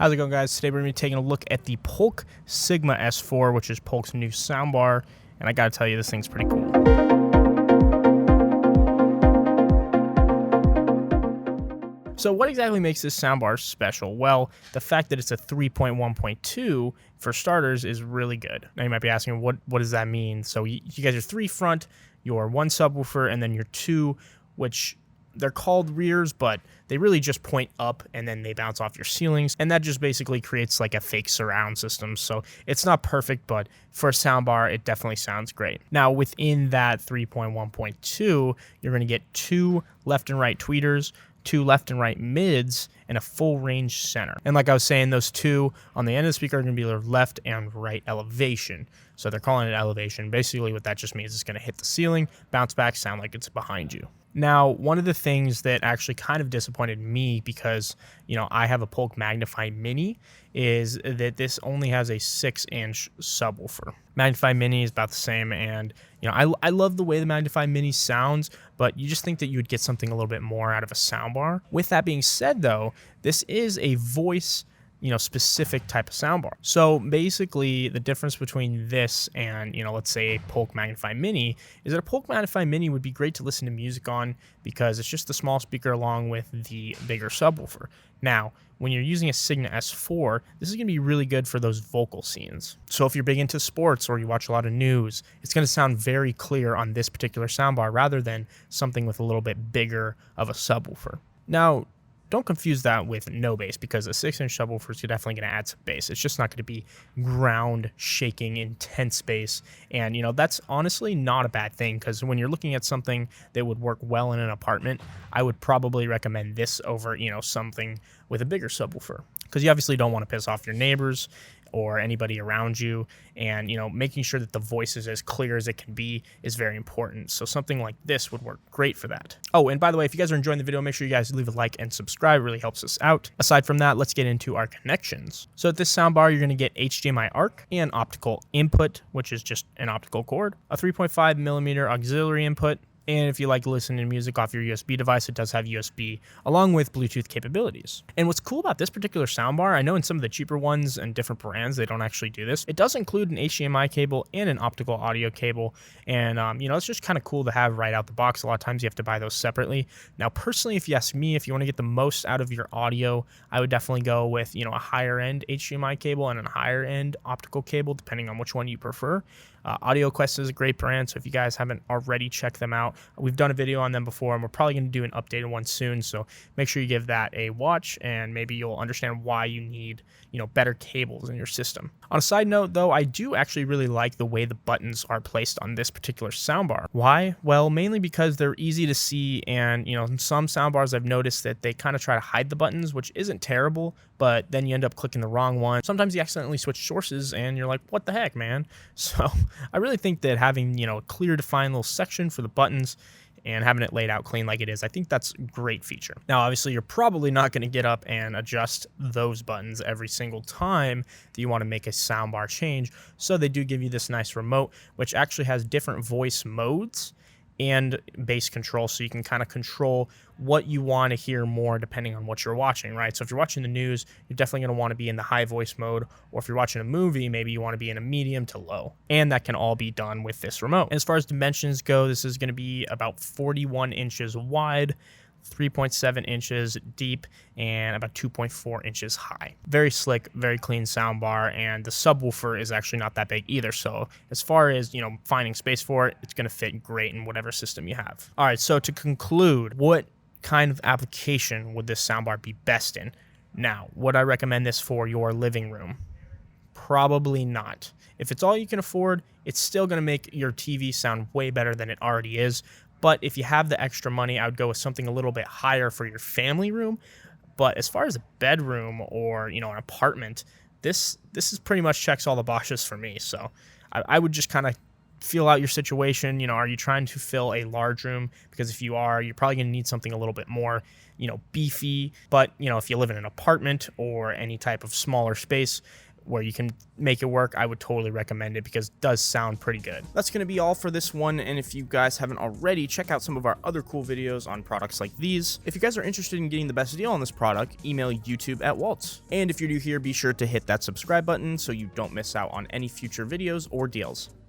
How's it going, guys? Today we're going to be taking a look at the Polk Signa S4, which is Polk's new soundbar, and I gotta tell you, this thing's pretty cool. So what exactly makes this soundbar special? Well, the fact that it's a 3.1.2 for starters is really good. Now you might be asking, what does that mean? So you guys are 3 front, your 1 subwoofer, and then your 2, which they're called rears, but they really just point up and then they bounce off your ceilings. And that just basically creates like a fake surround system. So it's not perfect, but for a soundbar, it definitely sounds great. Now within that 3.1.2, you're going to get 2 left and right tweeters, 2 left and right mids, and a full range center. And like I was saying, those 2 on the end of the speaker are going to be their left and right elevation. So they're calling it elevation. Basically what that just means is it's going to hit the ceiling, bounce back, sound like it's behind you. Now, one of the things that actually kind of disappointed me because, I have a Polk Magnify Mini is that this only has a 6-inch subwoofer. Magnify Mini is about the same, and, I love the way the Magnify Mini sounds, but you just think that you would get something a little bit more out of a soundbar. With that being said, though, this is a voice specific type of soundbar. So basically the difference between this and, let's say a Polk Magnify Mini is that a Polk Magnify Mini would be great to listen to music on because it's just the small speaker along with the bigger subwoofer. Now, when you're using a Signa S4, this is going to be really good for those vocal scenes. So if you're big into sports or you watch a lot of news, it's going to sound very clear on this particular soundbar rather than something with a little bit bigger of a subwoofer. Now, don't confuse that with no bass because a 6-inch subwoofer is definitely going to add some bass. It's just not going to be ground shaking, intense bass. And, that's honestly not a bad thing because when you're looking at something that would work well in an apartment, I would probably recommend this over, something with a bigger subwoofer because you obviously don't want to piss off your neighbors or anybody around you, and making sure that the voice is as clear as it can be is very important. So something like this would work great for that. Oh, and by the way, if you guys are enjoying the video, make sure you guys leave a like and subscribe. It really helps us out. Aside from that, let's get into our connections. So at this soundbar, you're going to get HDMI ARC and optical input, which is just an optical cord, a 3.5 millimeter auxiliary input, and if you like listening to music off your USB device, it does have USB along with Bluetooth capabilities. And what's cool about this particular soundbar, I know in some of the cheaper ones and different brands, they don't actually do this. It does include an HDMI cable and an optical audio cable. And, it's just kind of cool to have right out the box. A lot of times you have to buy those separately. Now, personally, if you ask me, if you want to get the most out of your audio, I would definitely go with, a higher end HDMI cable and a higher end optical cable, depending on which one you prefer. AudioQuest is a great brand, so if you guys haven't already checked them out, we've done a video on them before, and we're probably going to do an updated one soon, so make sure you give that a watch, and maybe you'll understand why you need, better cables in your system. On a side note, though, I do actually really like the way the buttons are placed on this particular soundbar. Why? Well, mainly because they're easy to see, and, in some soundbars, I've noticed that they kind of try to hide the buttons, which isn't terrible, but then you end up clicking the wrong one. Sometimes you accidentally switch sources, and you're like, what the heck, man? So I really think that having, a clear defined little section for the buttons and having it laid out clean like it is, I think that's a great feature. Now, obviously, you're probably not going to get up and adjust those buttons every single time that you want to make a soundbar change. So they do give you this nice remote, which actually has different voice modes and bass control, so you can kind of control what you want to hear more depending on what you're watching, right? So if you're watching the news, you're definitely going to want to be in the high voice mode, or if you're watching a movie, maybe you want to be in a medium to low, and that can all be done with this remote. And as far as dimensions go, this is going to be about 41 inches wide, 3.7 inches deep, and about 2.4 inches high. Very slick, very clean soundbar, and the subwoofer is actually not that big either. So as far as, finding space for it, it's going to fit great in whatever system you have. All right, so to conclude, what kind of application would this soundbar be best in? Now, would I recommend this for your living room? Probably not. If it's all you can afford, it's still going to make your TV sound way better than it already is. But if you have the extra money, I would go with something a little bit higher for your family room. But as far as a bedroom or, an apartment, this is pretty much checks all the boxes for me. So I would just kind of feel out your situation. Are you trying to fill a large room? Because if you are, you're probably going to need something a little bit more, beefy. But, if you live in an apartment or any type of smaller space, where you can make it work, I would totally recommend it because it does sound pretty good. That's going to be all for this one, and if you guys haven't already, check out some of our other cool videos on products like these. If you guys are interested in getting the best deal on this product, email YouTube@Walts. And if you're new here, be sure to hit that subscribe button so you don't miss out on any future videos or deals.